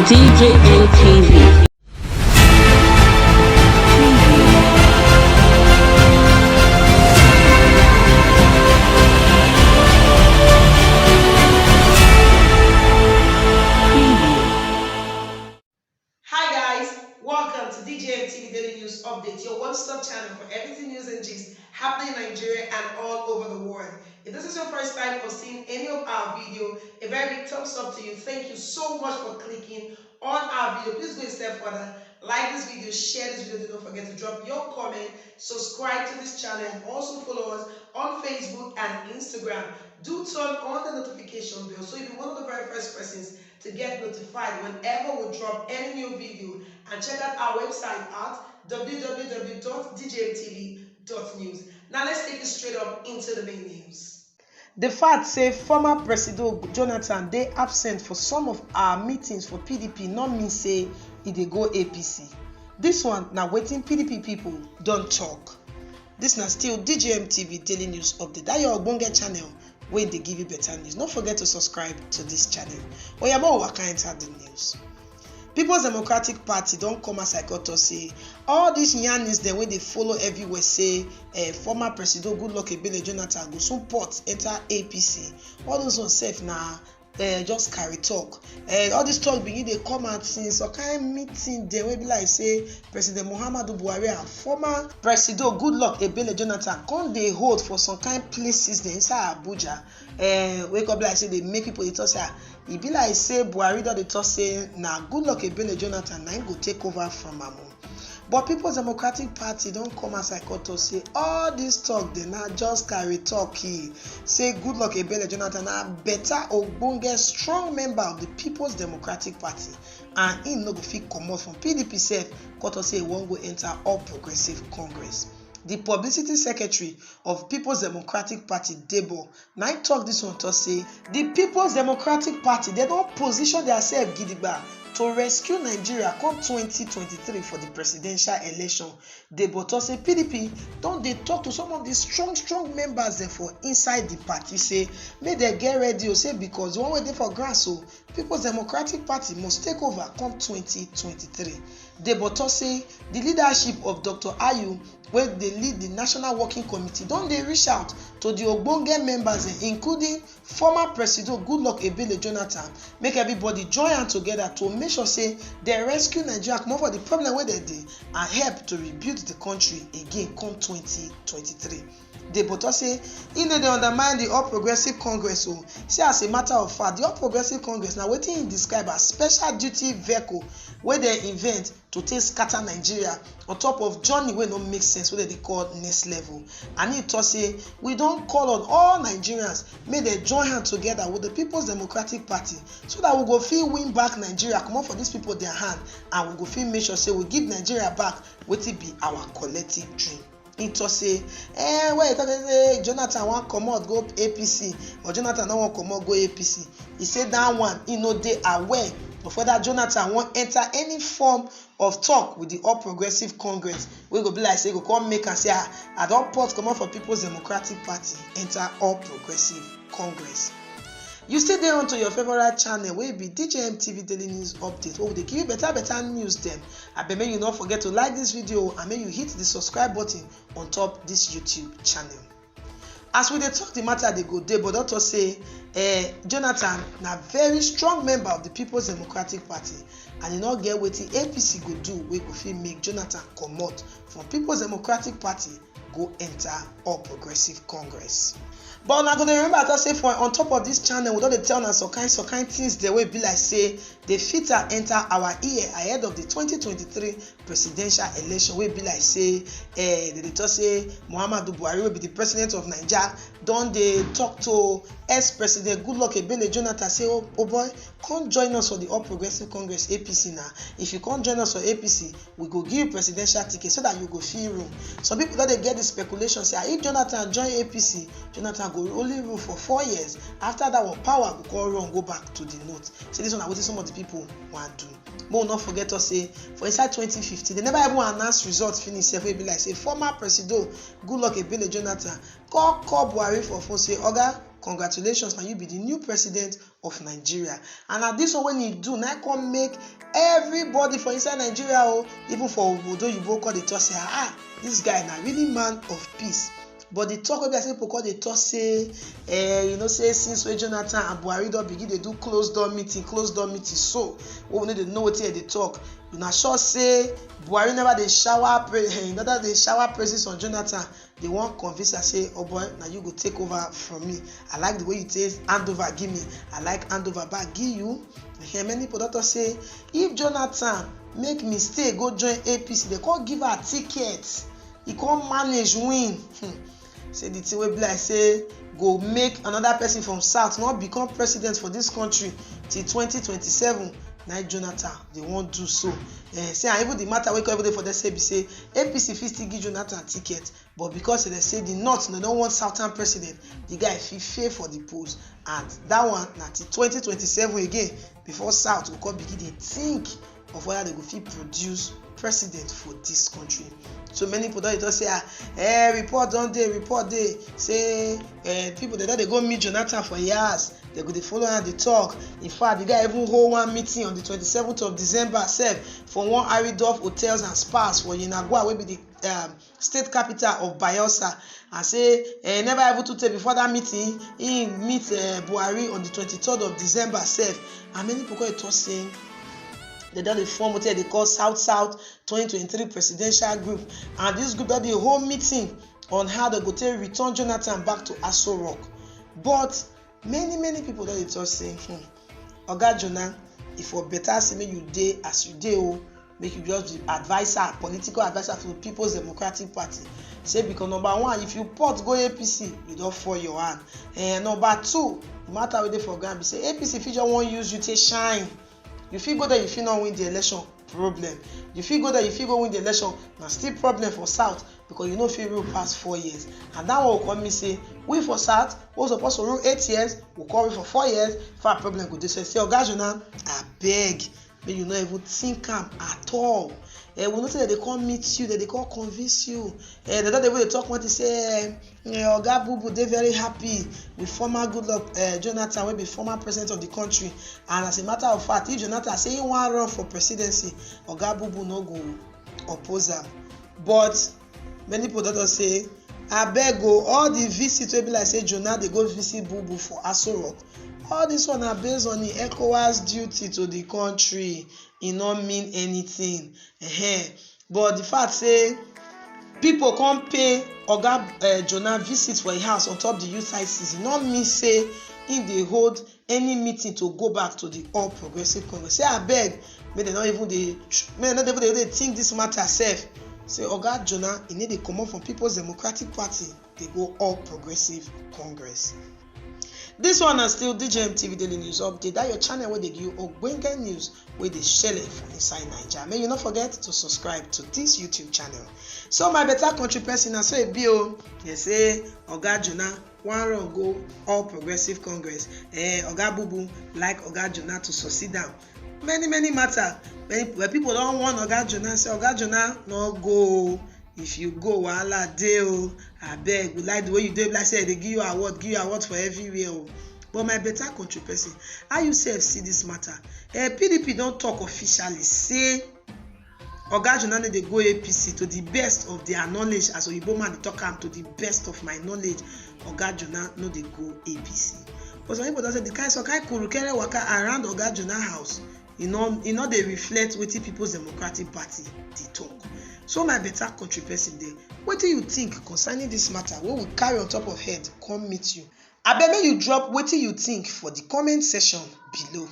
DJM TV. Hi guys, welcome to DJM TV Daily News Update, your one-stop channel for everything news and gist happening in Nigeria and all over the world. If this is your first time of seeing any of our video, a very big thumbs up to you. Thank you so much for clicking on our video. Please go a step further, like this video, share this video, don't forget to drop your comment, subscribe to this channel, and also follow us on Facebook and Instagram. Do turn on the notification bell so you'll be one of the very first persons to get notified whenever we drop any new video, and check out our website at www.djmtv.news. Now let's take it straight up into the main news. The fact say former President Jonathan dey absent for some of our meetings for PDP no mean say e dey go APC. This one na wetin PDP people don talk. This na still DJM TV Daily News Update, that your ogbonge channel wey dey give you better news. No forget to subscribe to this channel. Oyabo waka enter the news. People's Democratic Party don come outside to say all these yarnings dem wey dey follow everywhere say former President Goodluck Ebele Jonathan go soon port enter APC. All those ones sef na just carry talk. All this talk begin dey come out since some kind meeting dem wey be like say President Muhammadu Buhari and former President Goodluck Ebele Jonathan come dey hold for some kind places dem inside Abuja. Wey come be like say dey make people dey talk say e be like say Buhari don dey talk say na Goodluck Ebele Jonathan na him go take over from am. But People's Democratic Party don come outside to say all this talk dey na just carry talk. Say Goodluck Ebele Jonathan na better ogbonge strong member of the People's Democratic Party, and him no go fit comot from PDP sef to say he wan go enter All Progressive Congress. The publicity secretary of People's Democratic Party, Debo, na him talk this one to say the People's Democratic Party they don position themselves gidigba to rescue Nigeria come 2023 for the presidential election. Debo to say PDP don dey talk to some of the strong members dem for inside the party, say make dem get ready, say because the one wey dey for ground, so People's Democratic Party must take over come 2023. Debo to say the leadership of Dr. Ayu, wey dey lead the National Working Committee, don dey reach out to the ogbonge members including former President Goodluck Ebele Jonathan, make everybody join hand together to make sure say dem rescue Nigeria comot for the problem wey dem dey and help to rebuild the country again come 2023. Debo to say e no dey undermine the All Progressive Congress. Say as a matter of fact, the All Progressive Congress na wetin im describe as special duty vehicle wey dem invent to take scatter Nigeria on top of journey wey no make sense wey dem dey call next level. And e tok say we don call on all Nigerians make dem join hand together with the People's Democratic Party so that we go fit win back Nigeria comot for these people their hand, and we go fit make sure say we give Nigeria back wetin be our collective dream. E tok say when you talk say Jonathan wan comot go APC or Jonathan no wan comot go APC, e say that one e no dey aware of whether Jonathan wan enter any form of talk with the All Progressive Congress wey go be like say go come make am say I don port comot for People's Democratic Party enter All Progressive Congress. You still dey on to your favorite channel wey be DJM TV Daily News Update, wey dey give you better news dem. Abeg make you no forget to like this video and make you hit the subscribe button on top this YouTube channel. As we dey talk the matter dey go dey, but doctor say Jonathan na very strong member of the People's Democratic Party, and e no get wetin APC go do wey go fit make Jonathan comot from People's Democratic Party go enter All Progressive Congress. But una go dey remember to say for on top of this channel we don dey tell una some kind things dey wey be like say dey fit enter our ear ahead of the 2023 presidential election, wey be like say dey talk say Muhammadu Buhari, wey be the president of Nigeria, don dey talk to ex-president Goodluck Ebele Jonathan, say oh boy, come join us for the All Progressive Congress APC now. If you come join us for APC, we go give you presidential ticket so that you go fit rule. Some people don dey get the speculation say if Jonathan join APC, Jonathan go only rule for 4 years. After that one, power go come run go back to the north. So this one na wetin some of the people wan do. But not forget to say for inside 2015 they never even announce results finish sef, wey be like say former President Goodluck Ebele Jonathan call Buhari for phone say oga congratulations, now you be the new president of Nigeria. And na this one when you do, now come make everybody for inside Nigeria, even for obodo oyibo, call dey talk say this guy na really man of peace. But the talk wey be say people call dey talk say say since wey Jonathan and Buhari don begin dey do closed door meeting, so we no dey know wetin dey talk. Una sure say Buhari never dey shower praises on Jonathan. They wan convince her say, oh boy, now you go take over from me. I like the way you say hand over give me, I like hand over back give you. Many people don talk say if Jonathan make mistake go join APC, they can't give her ticket, he can't manage win. Say the thing wey be like say go make another person from south not become president for this country till 2027. Now Jonathan they won't do so. Say and even the matter wey come every day for them say be say APC fit still give Jonathan ticket, but because they say the north they don't want southern president, the guy fit fail for the post, and that one na till 2027 again before south go come begin dey think of whether they go fit produce president for this country. So many people don say report don dey say people they don dey go meet Jonathan for years, they go dey follow am dey talk. In fact, the guy even hold one meeting on the 27th of December sef for one Aridolph hotels and spas for Yenagoa wey be the state capital of Bayelsa, and say never even too tey before that meeting he meet Buhari on the 23rd of December sef. And many people dey talk say they don dey form wetin they call South 2023 presidential group, and this group don dey hold meeting on how they go take return Jonathan back to Aso Rock. But many people don dey talk say Oga Jonah, if for better say make you dey as you dey, make you just be adviser, political adviser for the People's Democratic Party. Say because number one, if you port go APC, you don fall your hand. And number two, the matter wey dey for ground be say APC fit just wan use you take shine. You fit go there, you fit not win the election, problem. You fit go there, you fit go win the election, na still problem for south, because you no fit rule past 4 years. And that one will come mean say we for south we suppose to rule 8 years, we call we for 4 years for a problem go dey. So say Oga Jonah, abeg make you no even think am at all. We know say they come meet you, they come convince you. They don't even talk when they say Oga Bubu dey very happy with former Goodluck Jonathan wey be former president of the country. And as a matter of fact, if Jonathan say he wan run for presidency, Oga Bubu no go oppose am. But many people don say abeg all the visit wey be like say Jonah dey go visit Bubu for Aso Rock, all this one are based on the ECOWAS duty to the country. It not mean anything. But the fact say people come pay Oga Jonah visit for a house on top the youth side season, not mean say if they hold any meeting to go back to the All Progressive Congress. Say abeg make they not even dey think this matter sef. Say Oga Jonah, he need to come up from People's Democratic Party, they go All Progressive Congress. This one is still DJMTV Daily News Update. That your channel where they give you ogbonge news where they share it from inside Nigeria. May you not forget to subscribe to this YouTube channel. So my better country person, I say Bio, they say Oga Jonah one run go All Progressive Congress. Oga Bubu like Oga Jonah to succeed down. Many matter. Where people don't want Oga Jonah, say Oga Jonah no go. If you go wahala dey abeg, we like the way you dey, like say they give you award for everywhere. But my better country person, how you sef see this matter? PDP don talk officially say Oga Jonah no dey go APC. To the best of their knowledge, as Oyibo man dey talk am, to the best of my knowledge, Oga Jonah no dey go APC. But some people don say the kind kurukere waka around Oga Jonah house, e no dey reflect wetin People's Democratic Party dey talk. So my better country person dey, wetin you think concerning this matter wey we carry on top of head come meet you? Abeg make you drop wetin you think for the comment section below.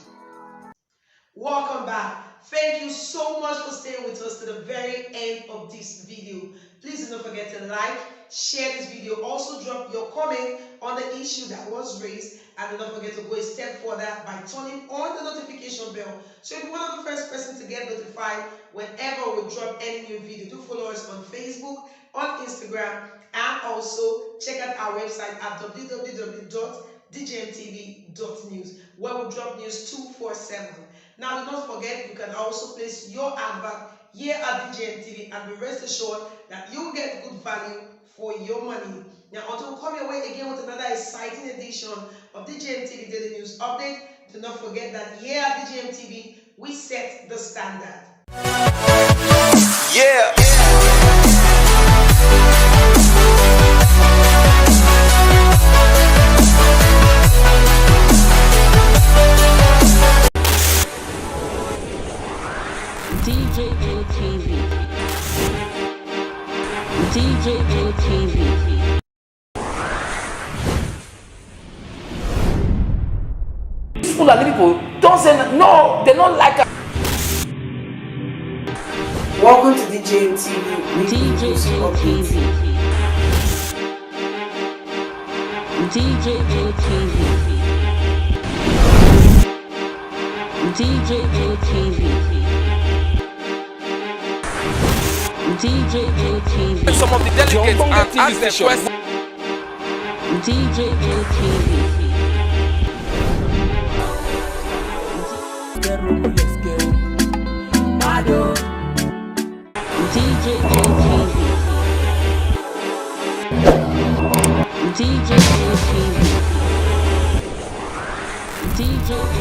Welcome back. Thank you so much for staying with us to the very end of this video. Please do not forget to like, share this video. Also drop your comment on the issue that was raised, and do not forget to go a step further by turning on the notification bell so you'll be one of the first person to get notified whenever we drop any new video. Do follow us on Facebook, on Instagram, and also check out our website at www.djmtv.news, where we drop news 247. Now do not forget, you can also place your advert here at DJMTV, and be rest assured that you will get good value for your money. Now, until we come your way again with another exciting edition of DJM TV Daily News Update, do not forget that here at DJM TV, we set the standard. Yeah. DJM TV. DJM TV. Fulani people don't say no, they don't like us. Welcome to DJM TV. DJM TV. DJM TV. DJM TV. DJM TV. Some of the delegates and ask them questions. DJM TV. DJM TV. DJM TV.